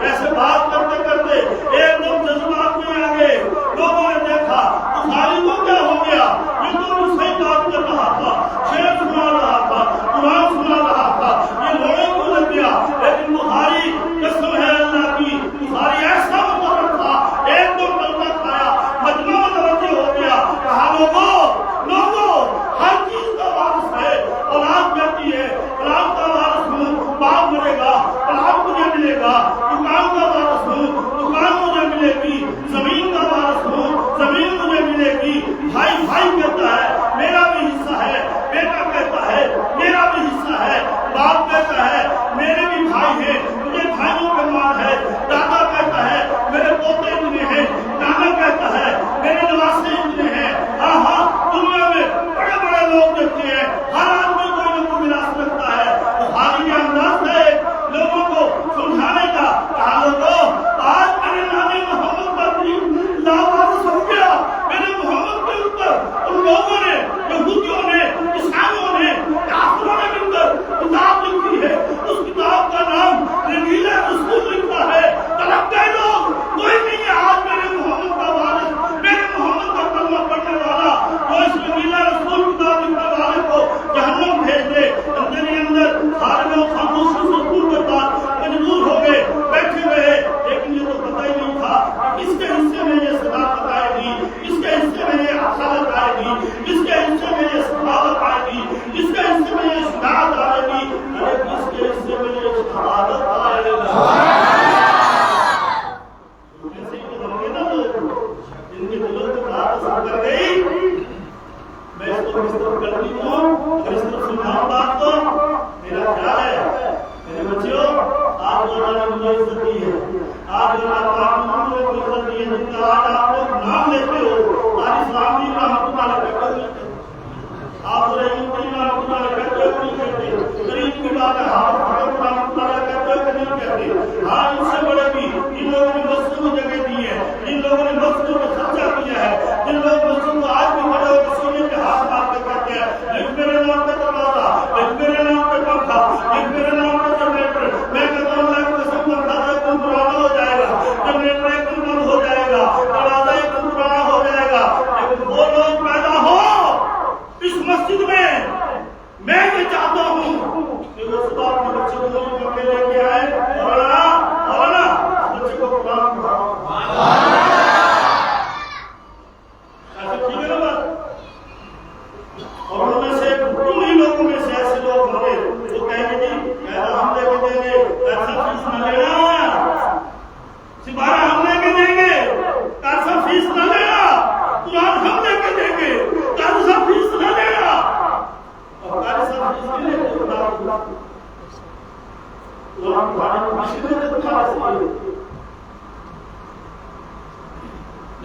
ऐसे बात बेइज्जती है। आज अल्लाह पाक ने कोई इज्जत दी है, जिनका आज आप लोग नाम लेते हो, आज इस्लाम की रहमतुल्लाह अलैह आप रहीम की रहमतुल्लाह अलैह कहते हो नहीं कहते, करीम की बात है आप रहमतुल्लाह अलैह कहते हो कि नहीं कहते। हाँ, इससे बड़े भी इन लोगों ने मस्जिद को जगह दी है, इन लोगों ने मस्जिद को खर्चा किया है, जिन लोग मस्जिद को आज भी खड़े होकर सोने के हाथ मार के कहते हैं लिख मेरे नाम पे दरवाजा, लिख मेरे नाम पे पंखा, लिख मेरे नाम पे जनरेटर। मैं कहता हूँ मैं कसम खाता हूँ तुम पुराना हो जाएगा, जनरेटर एक दिन बंद हो जाएगा, दरवाजा एक दिन पुराना हो जाएगा, लेकिन वो लोग पैदा हो इस मस्जिद में। मैं ये चाहता हूँ कि वो सुबह अपने बच्चे को दूर करके लेके आए, मौलाना बच्चे को कुरान पढ़ाओ। ऐसा ठीक है ना बात? और उनमें से उन्हीं लोगों में से ऐसे लोग होंगे जो कहेंगे जी पैसा हम लेके देंगे, पैसा फीस न लेना, सिपाही हम लेके देंगे, पैसा फीस न लेना, कुरान हम लेके देंगे, पैसा फीस न लेना। और पैसा फीस नहीं लेते कुरान पढ़ाने मुश्किल है तो क्या चाहिए?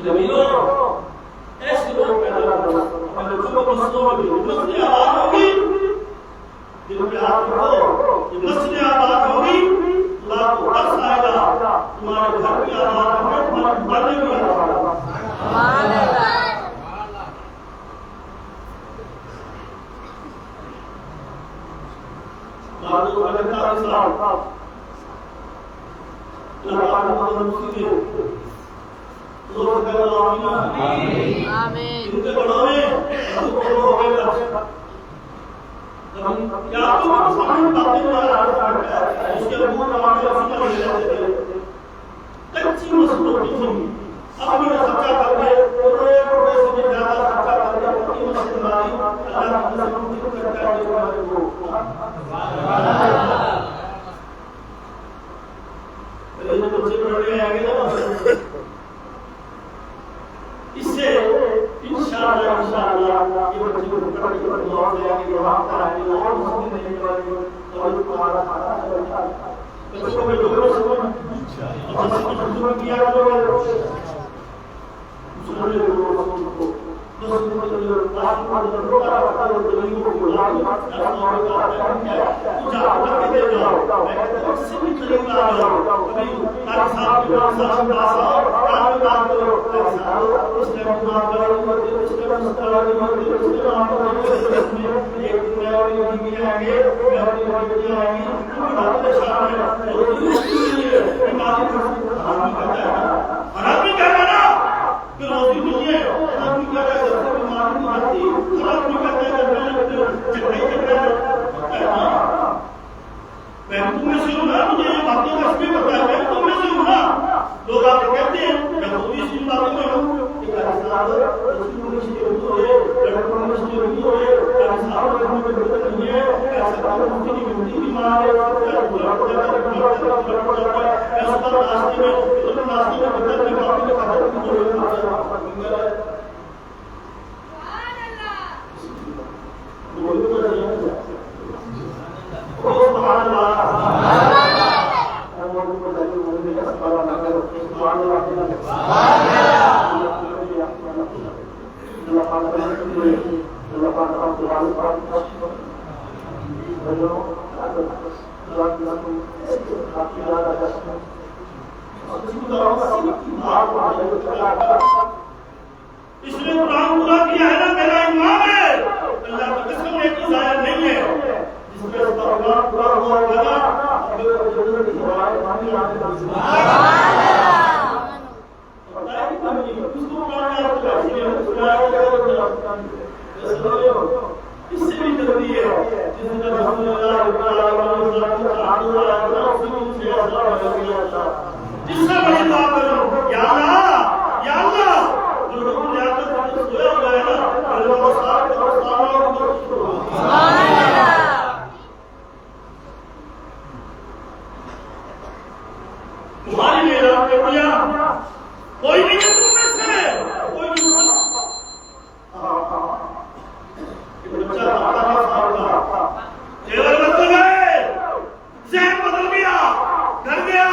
जमीनों ऐसे लोग पैदा करो, हमें बच्चों को मस्जिदों में भी मस्जिद आबाद होगी, जिन पे हाथ रखो, ये मस्जिद आबाद होगी, अल्लाह को तरस आएगा, तुम्हारे घर की आबाद होगी, तुम्हारे मरने की आबाद होगी। मालूम अलग साहब अल्लाह का मुस्लिम लोग कहना आमीन आमीन इनके बढ़ावे सबको होगा। क्या आपको सामान बातें कर इसके मुंह हमारे समझ ले लेते कच्ची मसलों की थी अब मेरा खर्चा करके करोड़ रुपए से ज्यादा खर्चा करके अपनी मस्जिद बनाई, अल्लाह की कसम करता है वो ये तो बच्चे बड़े आगे ना इससे इंशाअल्लाह ये बच्चे को पकड़ के और ले आके वहां पर आएंगे और मस्जिद नहीं वाले और तुम्हारा खाना चलता है बच्चों को डोरो से और किया करो सुन ले को रोजी नहीं है मैं तुम्हें से हूँ ना, मुझे ये बातें इसलिए बताया मैं तुम्हें से हूँ ना। लोग आके कहते हैं मैं तो भी इसी बातों में हूँ इसलिए कुरान पूरा किया है ना, मेरा ईमान है अल्लाह की कसम एक जाया नहीं है जिसमें कुरान पूरा हुआ होगा इससे भी जरूरी है जिसमें जिससे बड़ी बात करो या अल्लाह जो लोग जाकर सोया हुआ है ना अल्लाह तुम्हारी मेरा बेटिया कोई नहीं है तुम में से कोई नहीं बच्चा चेहरा बदल गए, ज़हन बदल गया, डर गया।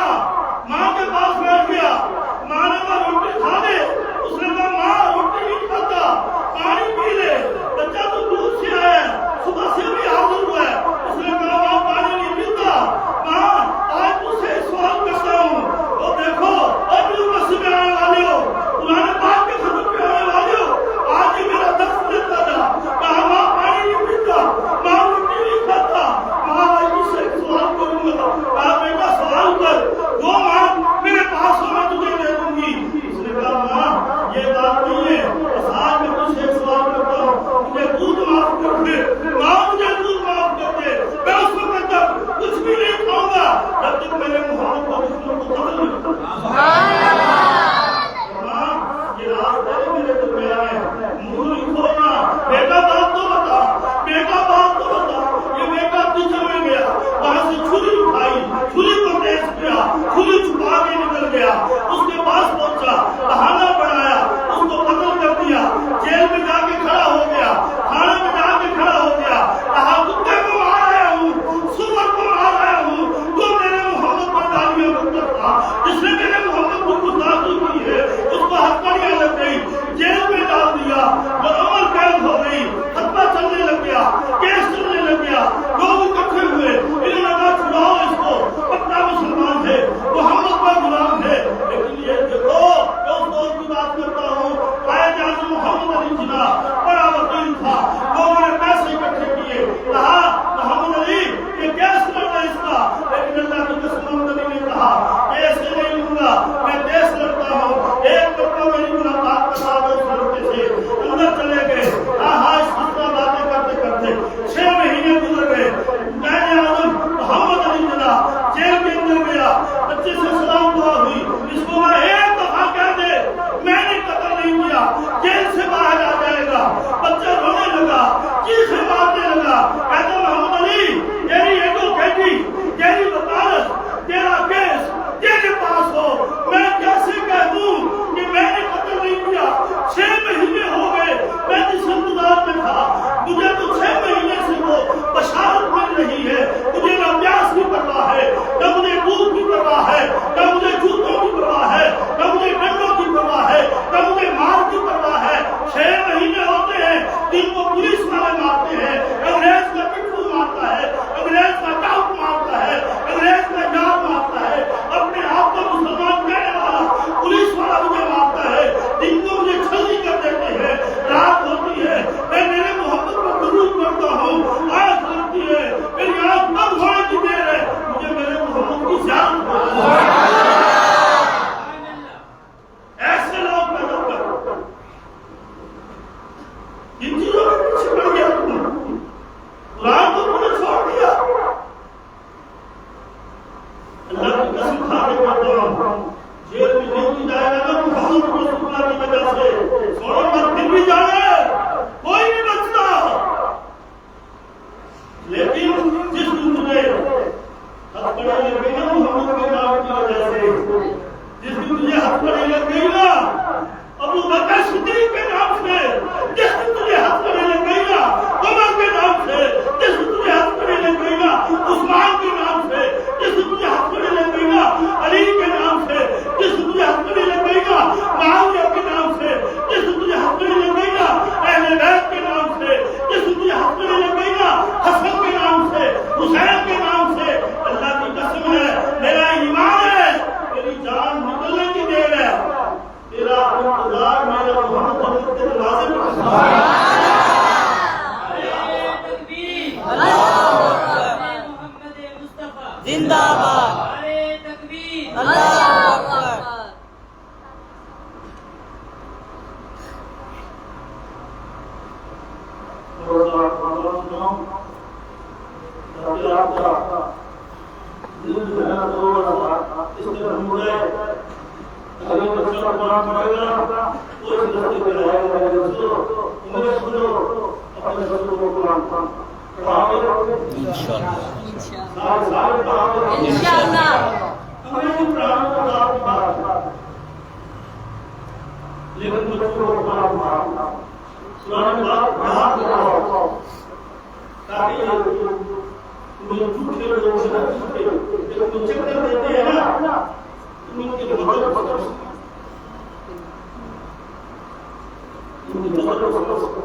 था, जिसने मेरे मोहम्मद को गुस्ताखी की है, उसको हथकड़ियां लग गई, जेल में डाल दिया, वो अमर कैद हो गई, खतबा चलने लग गया, केस चलने लग गया, लोग इकट्ठे हुए, इन्होंने कहा छुड़ाओ इसको, पक्का मुसलमान है, मोहम्मद का गुलाम है। लेकिन ये देखो, मैं उस दौर की बात करता हूँ, कायद आज़म मोहम्मद अली जिन्ना बड़ा वकील था, लोगों ने पैसे इकट्ठे किए, कहा मोहम्मद अली ये केस लड़ना इसका, लेकिन अल्लाह की कसम मोहम्मद अली ने कहा केस नहीं लूंगा, मैं देश लड़ता हूँ। एक मरतबा मेरी मुलाकात के साथ उस लड़के से अंदर चले गए, हाँ इस तरह बातें करते करते 6 महीने गुजर गए। कायद आज़म मोहम्मद अली जिन्ना जेल के अंदर गया, बच्चे से सलाम दुआ हुई, इसको मैं एक दफा कह दे मैंने कत्ल नहीं किया, जेल से बाहर आ जाएगा। बच्चा रोने लगा, चीखे मारने लगा, कहता मोहम्मद अली तेरी एडवोकेटी, तेरी वकालत, तेरा केस तेरे पास हो, मैं कैसे कह दूं कि मैंने कत्ल नहीं किया। 6 महीने हो गए मैं जिस इंतजार में था, मुझे तो 6 महीने से वो बशारत मिल रही है, मुझे ना प्यास की परवाह है, ना मुझे भूख की परवाह है, ना मुझे जूतों की परवाह है, ना मुझे डंडों की परवाह है, ना मुझे मार की परवाह है। 6 महीने होते हैं जिनको पुलिस वाले मारते हैं, अंग्रेज का पिट्ठू मारता है, अंग्रेज का टाउट मारता है, अंग्रेज का जान मारता है, अपने आप को मुसलमान कहने वाला पुलिस वाला मुझे मारता है, जिनको मुझे छली कर देते हैं। रात होती है, मैं मेरे मोहब्बत पर दुरूद पढ़ता हूँ, आँख लगती है, मेरी आँख बंद होने की देर है, मुझे मेरे मोहब्बत की ज़ियारत होती है। ऐसे लोग पैदा कर इन चीजों में पीछे पड़ गया तुम, कुरान को तुमने छोड़ दिया। अल्लाह की कसम खा के कहता हूं, जेल में नहीं जाएगा ना मोहम्मद रसूलुल्लाह की वजह से, छोड़ो मत, फिर भी जाए, कोई नहीं बचता। लेकिन जिस दिन तुझे हथकड़ी लग गई ना मोहम्मद के नाम की वजह से, जिस दिन तुझे हथकड़ी लग गई ना अबू बकर सिद्दीक के नाम से, जिस दिन तुझे हथकड़ी लग गई ना उमर के नाम से, जिस दिन तुझे हथकड़ी लग गई ना उस्मान के नाम से, जिस दिन तुझे हथकड़ी लग गई ना अली के नाम से, जिस दिन तुझे हथकड़ी लग गई ना मुआविया के नाम से, जिस दिन तुझे हथकड़ी लग गई ना अहले बैत के नाम से, जिस दिन तुझे हथकड़ी लग गई ना हसन के नाम से, हुसैन के नाम से, अल्लाह की कसम है, मेरा ईमान है, तेरी जान निकलने की देर है, तेरा इंतजार मेरे मोहम्मद के दरवाजे पर है। तकबीर, अल्लाहू अकबर, मोहम्मद मुस्तफा जिंदाबाद, नारे तकबीर, अल्लाहू अकबर। अगर बच्चा कुरान पढ़ेगा तो इस दृष्टि पे रहेगा, मेरे दोस्तों इंग्लिश सुनो, अपने बच्चों को कुरान पढ़ाओगे इंशाअल्लाह, पढ़ाओगे इंशाअल्लाह। अंग्रेजी कुरान को आपकी बात, लेकिन बच्चों को कुरान पढ़ाओ, कुरान पढ़ाओ ताकि तुम झूठे लोगों से न छूटे, जब तुम चक्कर देते हैं ना उनकी मदद करो, उनकी मदद करो।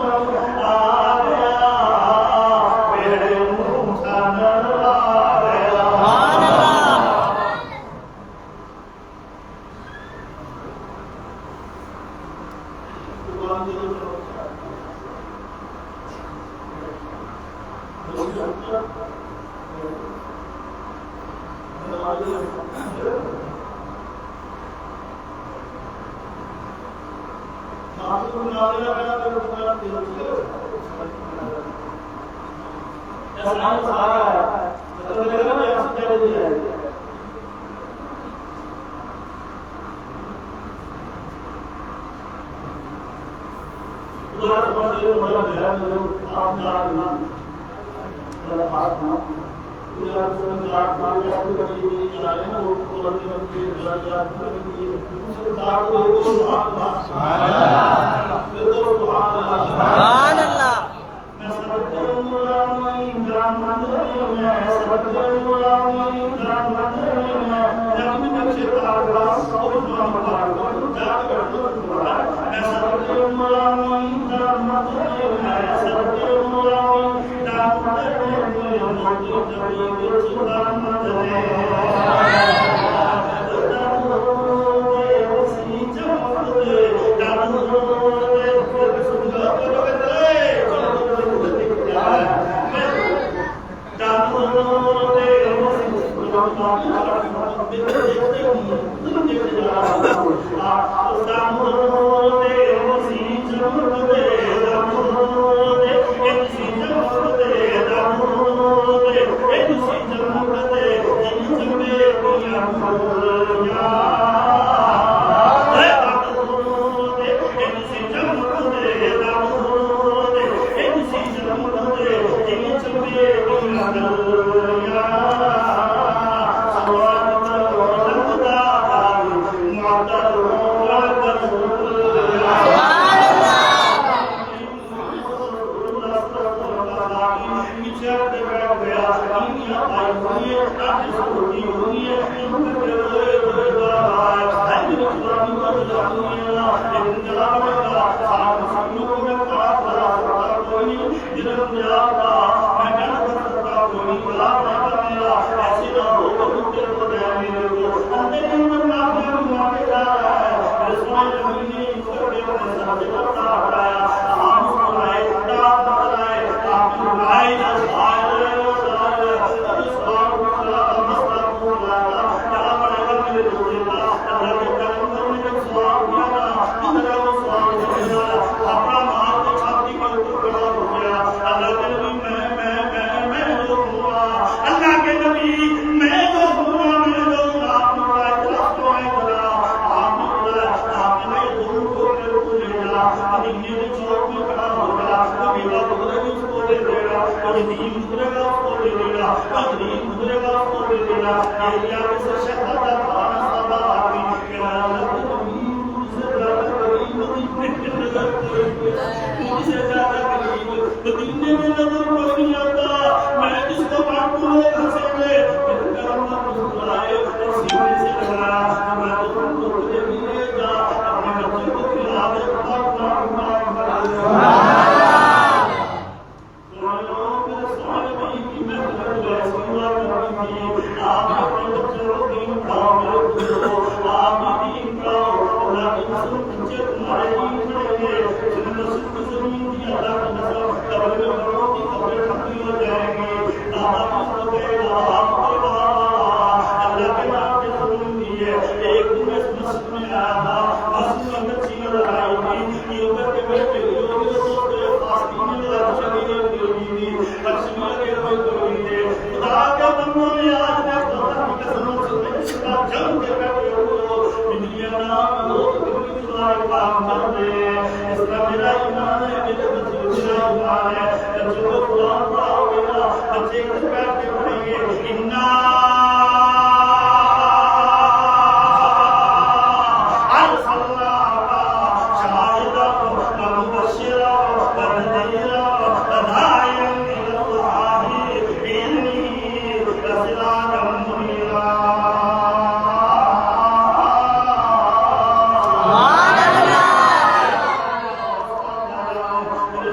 Thank you.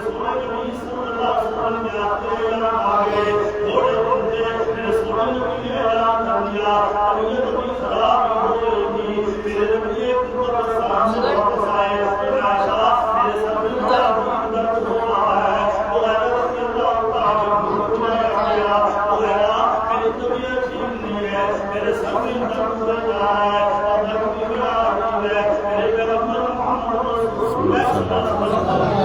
सोने नबी सल्लल्लाहु अलैहि वसल्लम के आते आगे थोड़े बंदे मेरे सोने नबी ने ऐलान कर दिया तबीयत नबी खराब हो रही थी मेरे नबी एक दिन सामने वापस आए आयशा मेरे सर में बड़ा दर्द हो रहा है वो रज़ी अल्लाह ताला अन्हु ने कहा वो मेरी तबीयत ठीक नहीं है मेरे सर में दर्द हो रहा है और दर्द भी बड़ा है मेरे पैगंबर मोहम्मद रसूलुल्लाह सल्लल्लाहु अलैहि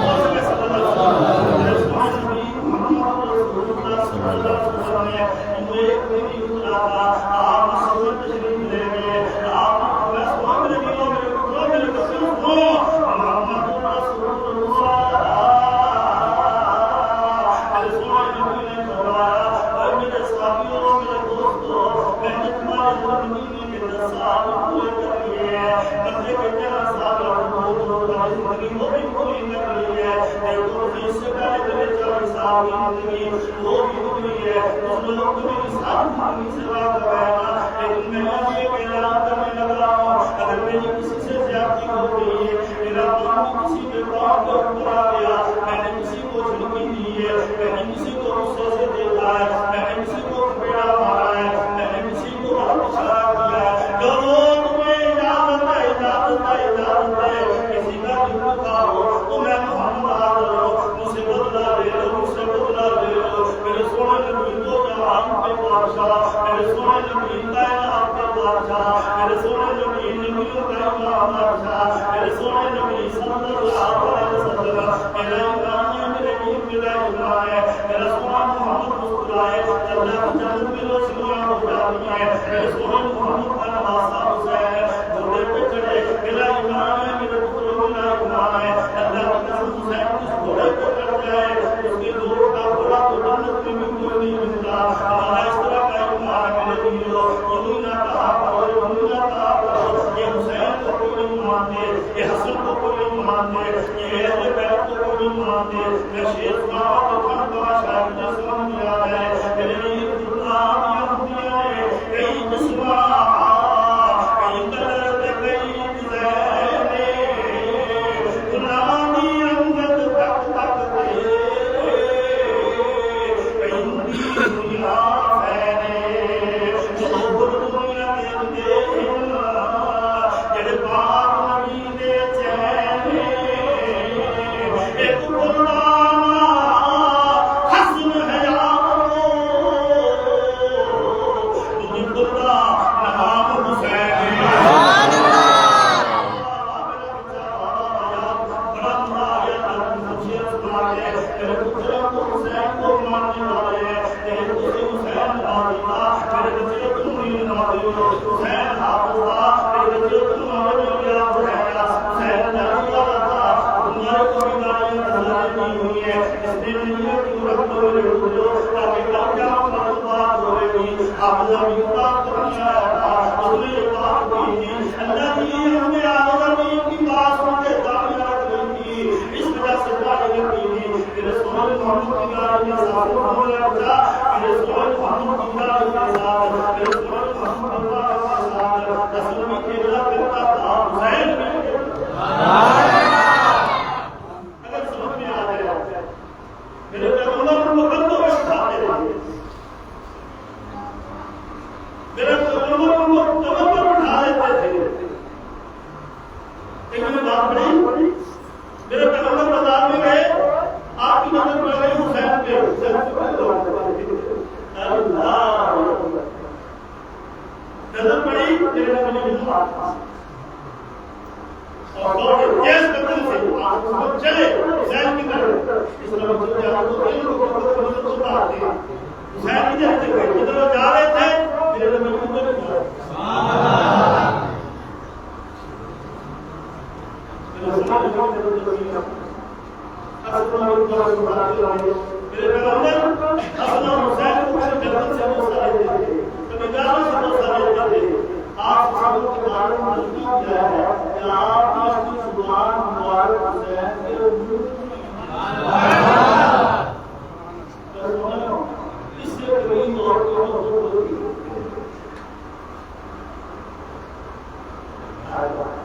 Allah.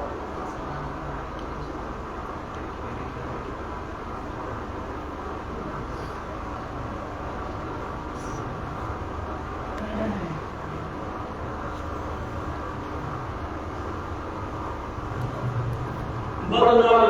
Thank you.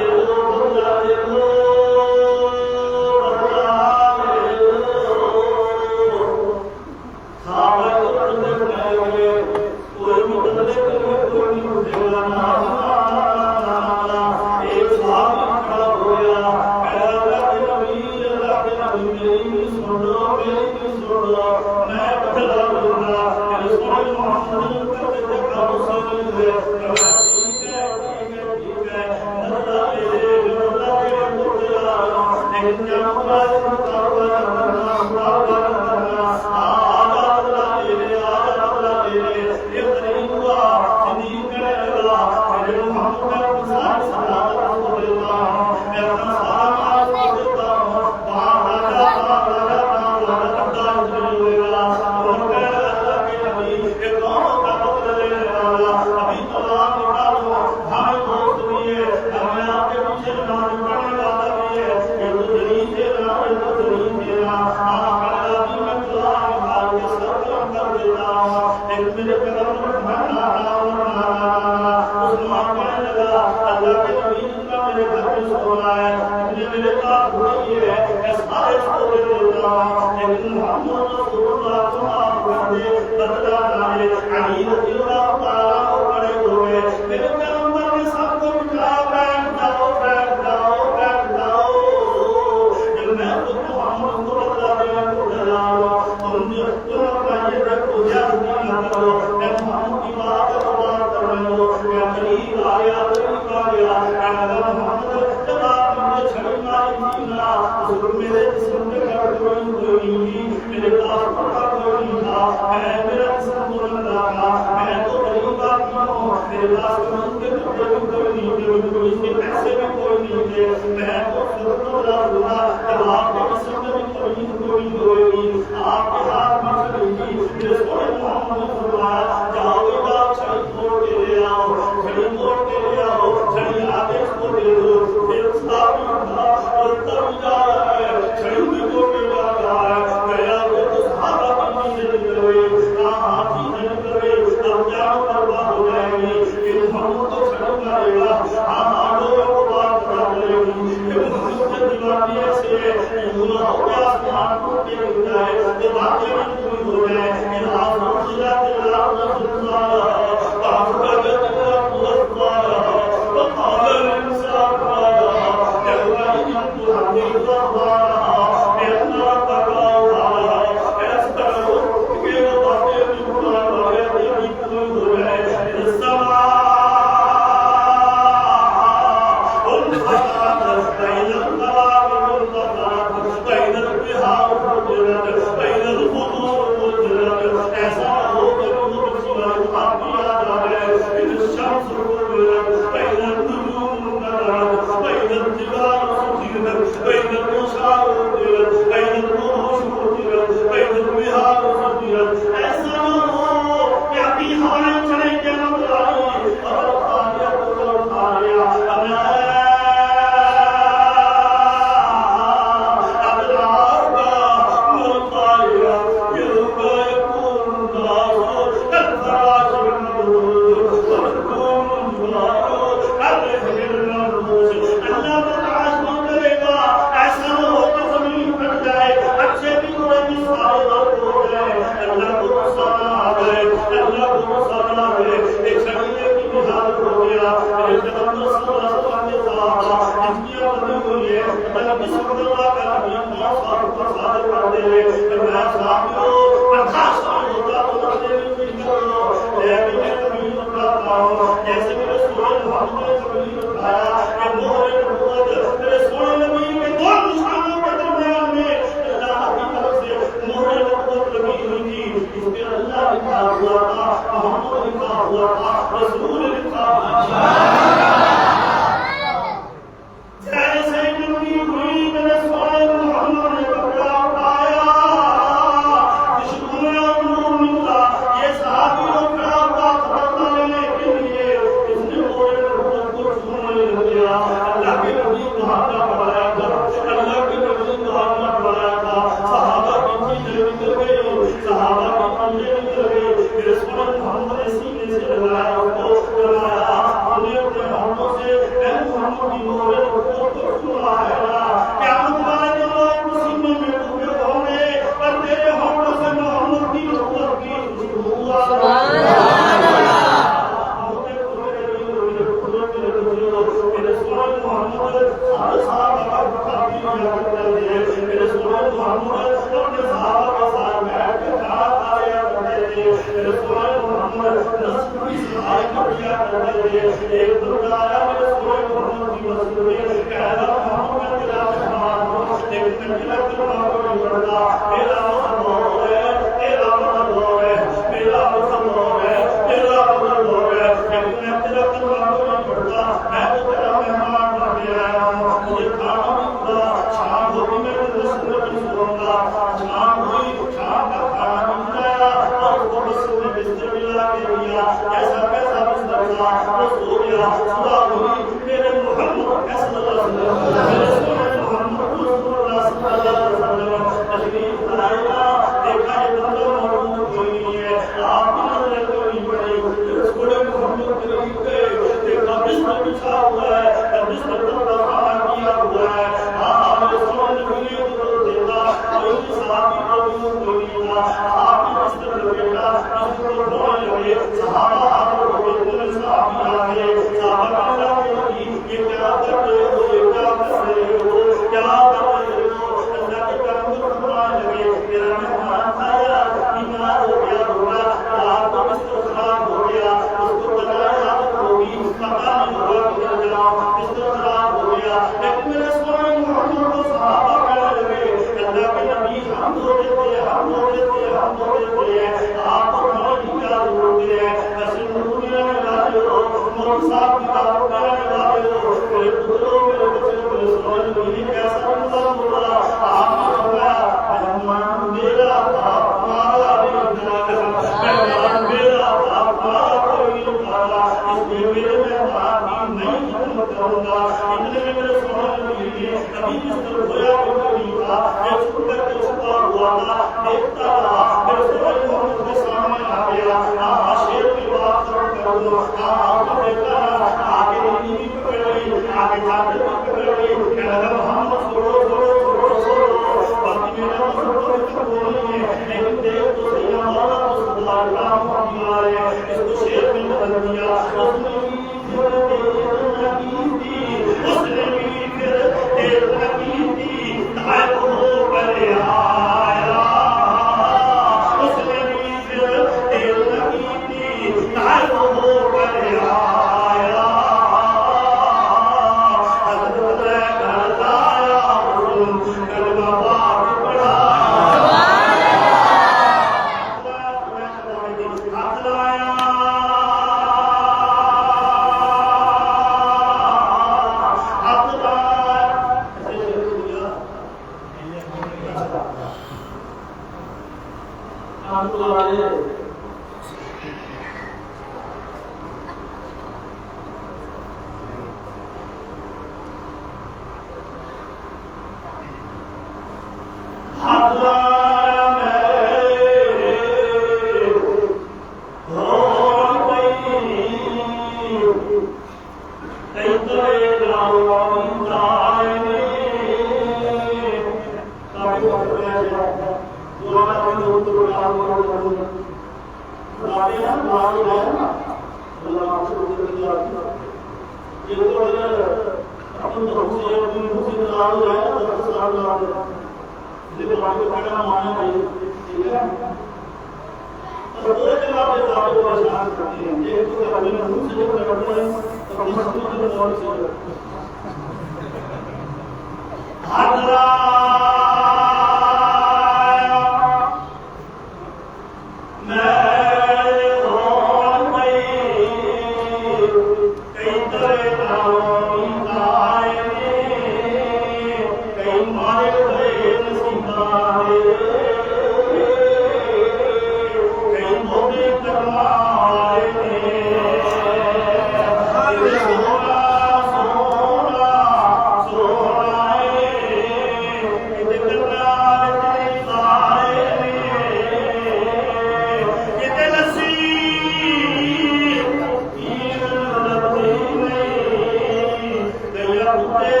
Amen.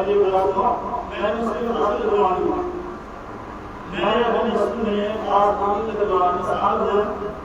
मेरी बात सुनो, मैंने उसके हासिल करवा दी। मैंने अपनी हस्ती में आसमान के दरबार में साल